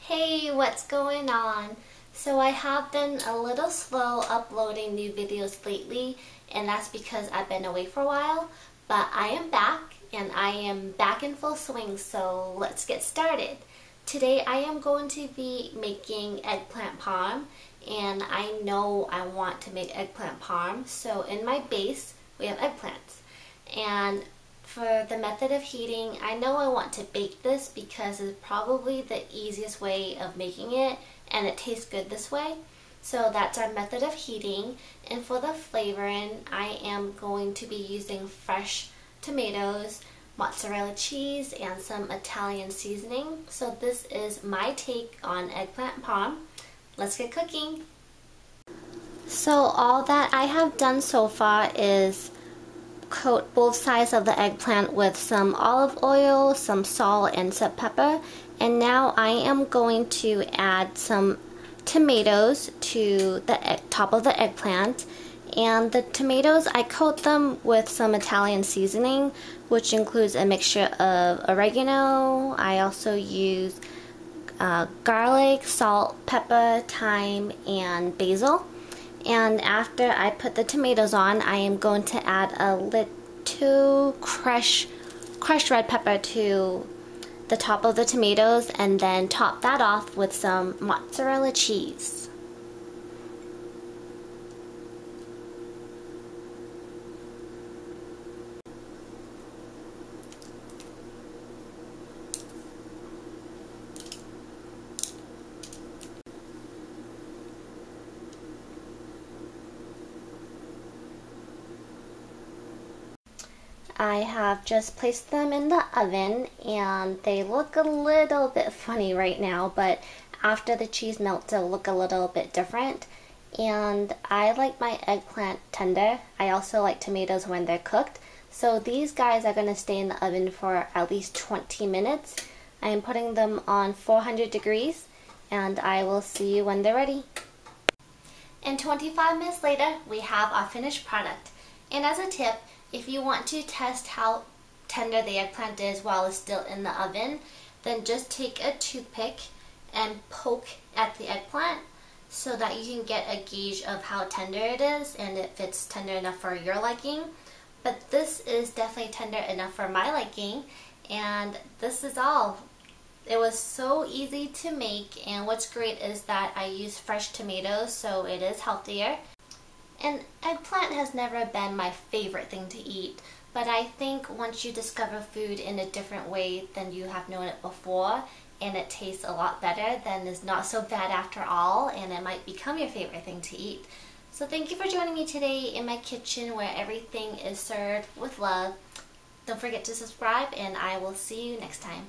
Hey, what's going on? So I have been a little slow uploading new videos lately, and that's because I've been away for a while, but I am back, and I am back in full swing, so let's get started. Today I am going to be making eggplant parm, and I know I want to make eggplant parm, so in my base we have eggplants. And for the method of heating, I know I want to bake this because it's probably the easiest way of making it and it tastes good this way. So that's our method of heating. And for the flavoring, I am going to be using fresh tomatoes, mozzarella cheese, and some Italian seasoning. So this is my take on eggplant parm. Let's get cooking. So all that I have done so far is coat both sides of the eggplant with some olive oil, some salt, and some pepper. And now I am going to add some tomatoes to the top of the eggplant. And the tomatoes, I coat them with some Italian seasoning, which includes a mixture of oregano. I also use garlic, salt, pepper, thyme, and basil. And after I put the tomatoes on, I am going to add a little crushed red pepper to the top of the tomatoes and then top that off with some mozzarella cheese. I have just placed them in the oven and they look a little bit funny right now, but after the cheese melts they'll look a little bit different. And I like my eggplant tender. I also like tomatoes when they're cooked. So these guys are going to stay in the oven for at least 20 minutes. I am putting them on 400 degrees and I will see you when they're ready. And 25 minutes later we have our finished product. And as a tip, if you want to test how tender the eggplant is while it's still in the oven, then just take a toothpick and poke at the eggplant so that you can get a gauge of how tender it is and if it's tender enough for your liking. But this is definitely tender enough for my liking, and this is all. It was so easy to make, and what's great is that I use fresh tomatoes, so it is healthier. And eggplant has never been my favorite thing to eat, but I think once you discover food in a different way than you have known it before, and it tastes a lot better, then it's not so bad after all, and it might become your favorite thing to eat. So thank you for joining me today in my kitchen where everything is served with love. Don't forget to subscribe, and I will see you next time.